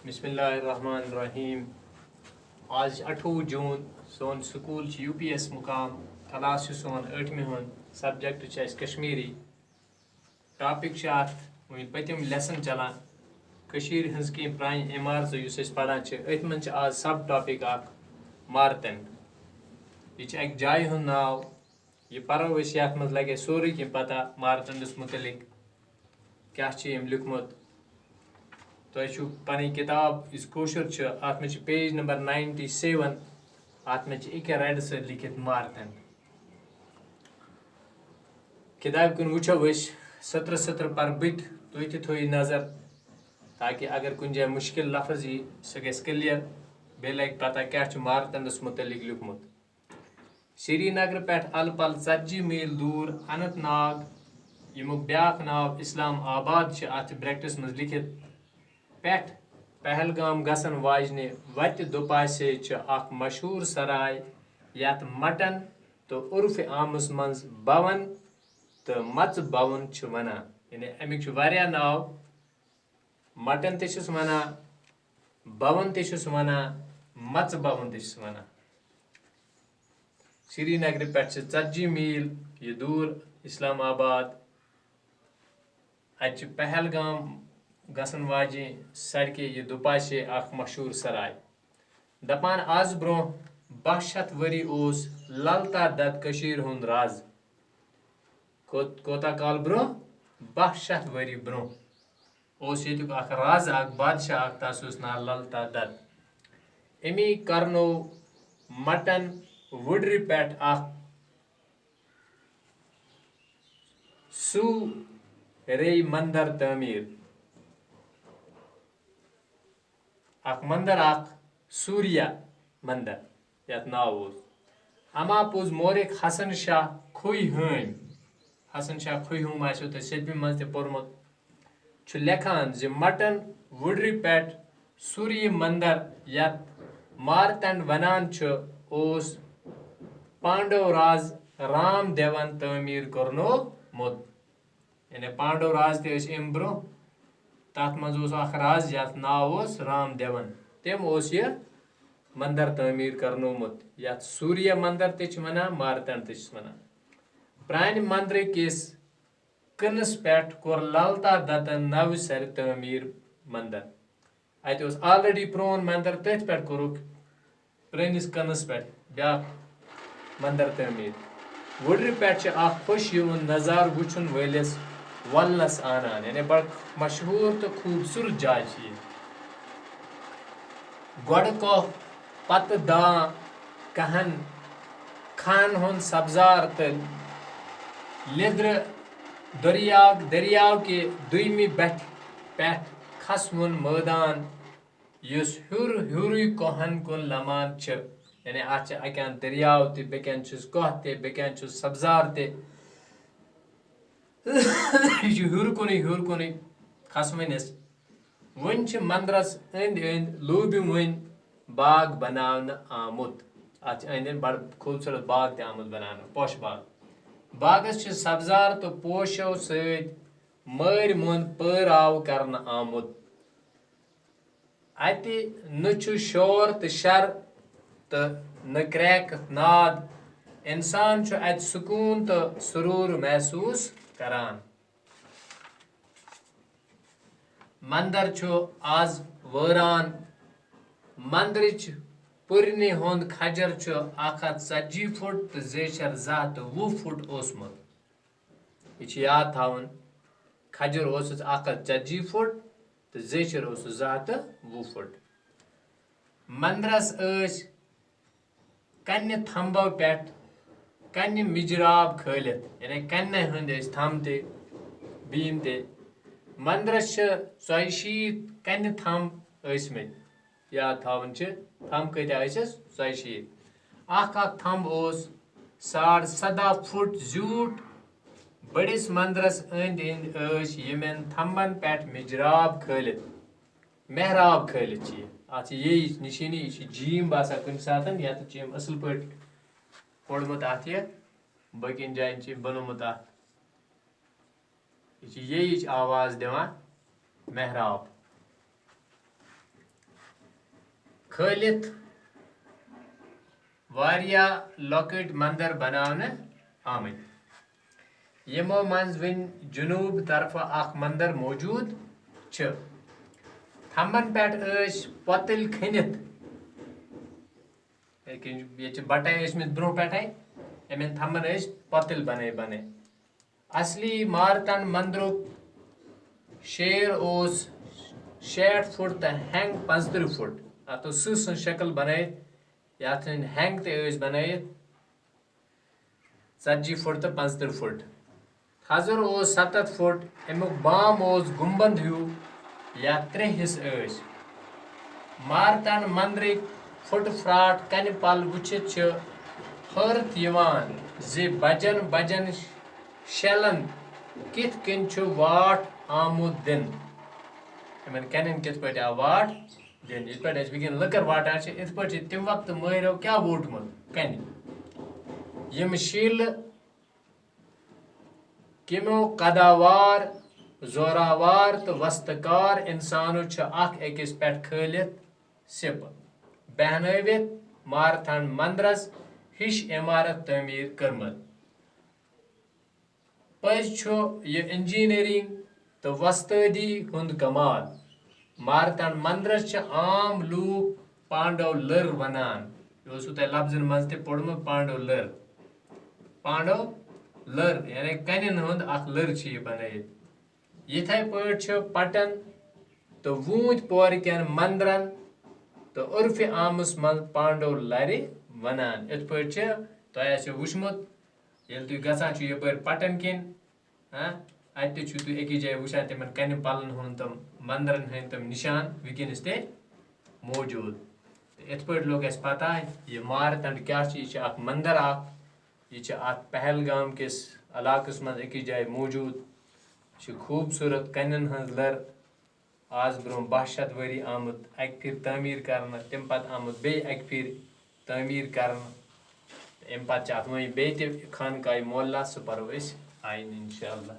बिस्मिल्लाहिर्रहमानिर्रहीम। आज 28 जून सोन school UPS मुकाम क्लास सोन 8वीं हूँ सब्जेक्ट कश्मीरी टॉपिक वही पतिम लेसन चलान हज कह प्रान इमारत पढ़ान अथ मन आज सब टॉपिक मारतन यह अक जाय हूँ नाव यह पढ़ो ये मज लगे सोरे कह पता मारतंडस मुतलिक क्या लिखमुत तुम पन किताब इस कोशर अत मे पेज नंबर 97 अत मे इके रेड से लिखित मारतन किताब कुन वो सत्र पर बुत तुम थो नजर ताकि अगर कुछ जाए मुश्किल लफ्ज यी सह ग क्लियर बे लगे पता क्या मारतंडस मुतलिक लिखमुत। श्रीनगर पे अल पल 40 मील दूर अनंतनाग यमुक ब्याक नाव इस्लाम आबाद अत ब्रैकेटस मज लिखित पे पहलगाम गसन वाजने वत दुपासे अख मशहूर सराय यत मटन तो उर्फ आमस मज भवन तो मच भवन वनान यानी अमिक वारिया नाव मटन तस वनान भवन तस वनान मच भवन तस वनान। श्रीनगर पे 40 मील यह दूर इस्लामाबाद अत पहलगाम गसन वाजे सड़के यह दुपासे अख मशहूर सराय दपान आज ब्रो 1200 वरी ओस ललता दत कशीर हुंद राज कोता काल ब्रो 1200 वरी ब्रो ओस येतुक अख राज अख बादशाह अख तस ओस नाव ललता दत अमी करनो मटन वुडरी पे अख सू रे मंदिर तमीर अख मंदिर अख सूर्या मंदिर यत नाव अमा पोज मोरिक हसन शाह खुई हम हसन शाह खुई हम आसो तो 7वीं मज पोर्मुत लेखान जे मटन वुडरी पे सूर्य मंदिर यत मारतंड वनान ओस पांडव राज राम देवन तमीर कर्नो मुत यानी पांडव राज तम ब्रो तथ मज अख राज यत नाव राम देवन तम यह मंदिर तमीर करनोमुत यत सूर्य मंदिर तच वनान मारतंड तस वनान। प्रान मंदिर किस कनस पे कोर ललता दत्तन नव सर तमीर मंदिर अत ऑलरेडी प्रोन मंदिर तथ पे कोरुक प्रनिस कनस पे ब्या मंदिर तमीर वुडरी पे खुश नज़ार वुचन वलिस वलनस आनान यानी बड़ मशहूर तो खूबसूरत जाय गोड़ कह पत दां कहन खान हुन सब्जार तल लिद्र दरियाव के दुयमी बठ पे खसवन मैदान युस हुर हुरी कहन कुन लमान यानी अत अकान दरियाव ते बेकन कह ते बेकन सब्जार ते हुर कुन खसवनस वन मंदिरस अंद अंद लोबिम वन बाग बनावन आमुत अत अंद अंद बड़ खूबसूरत बाग आमुत बनाना पोश बाग बागस सब्जार तो पोशो सत मर मुन पराव करन आमुत अत न शोर तो शर तो न क्रैक नाद इंसान अत सुकून तो सुरूर महसूस करान। मंदिर आज वरान मंदिर पुरने हुंद खजर 140 फुट तो जेशर 120 फुट ओसमुत यह याद थावन खजर 140 फुट तो जेशर 120 फुट। मंदिरस कन्ने थंबो पे कन्ने मिजराब खलित यानी कन्ने हंद थम ते बीम ते मंदिरस 160 कन्ने थम मत याद थावन थम कत्या 160 अख थम 17.5 फुट ज्यूट बड़िस मंदिरस अंद अंद यमन थम्बन पे मिजराब खलित मेहराब खलित अत ये निशानी यह जीम बसा कुछ सात ये असल पे पोड़मुत अत बकन जान बनोमुत अत ये आवाज दिवान मेहराब। खलित वारिया लॉकेट मंदिर बनाने आमत यमो मंज वन जुनूब तरफ अख मंदिर मौजूद छ थम्बन पे पतिल खनित ये बटे ब्रो पे अमेन थम्बन पतिल बने बने असली मारतन मंदिर शेर ओस 60 फुट तो हैंग 75 फुट अत सन शक्ल बनाइत यथ हैंग तस बनाइत 40 फुट तो 75 फुट थजर ओस 70 फुट अमुक बाम ओस गुम्बंद हूँ या 3 हिस्स मारतन मंदिर फुट फ्राट कन पल वुचित हरत जे बजन बजन शेलन कित कन वाट आमुद दिन इन कन कित पे आव वाट दिन इत पे वगन लकर वाटान इत पे तम वक्त महरो क्या वोटमुत कन यम शील किमो कदावार जोरावार तो वस्तकार इंसानो अकिस पे खलित सिप बहनवित मारथन मंदिरस हिश इमारत तमीर कर्मत पज यह इंजीनियरिंग तो वस्तदी हुंद कमाल मारतन मंदिरस आम लूक पांडव लर वनान यह लफ्जन मज पोड़मुत पांडव लर यानी कन हुंद लर बनत यथे पे पटन तो वूत पोर कन मंदिरन तो उर्फ आमस मज पांडव लर वनान इत पे तुम वुचमुत ये तुम गसान यपर पटन किन अत अकी जाए वुचान तम कन पलन हुन तम मंदिरन हंद तम निशान वनस ते मौजूद इत पे लोग अस पता यह मारतंड क्या यह मंदिर यह पहलगाम किस इलाकस मज अकी जाए मौजूद खूबसूरत कन हज लर आज ब्रो 1200 वरी आमुत अक फिर तमीर कर तम पे आमुत बे अक फिर तमीर कर अम पे अत वो बे खानकाय मोल्ला सह परो आइन इंशाअल्लाह।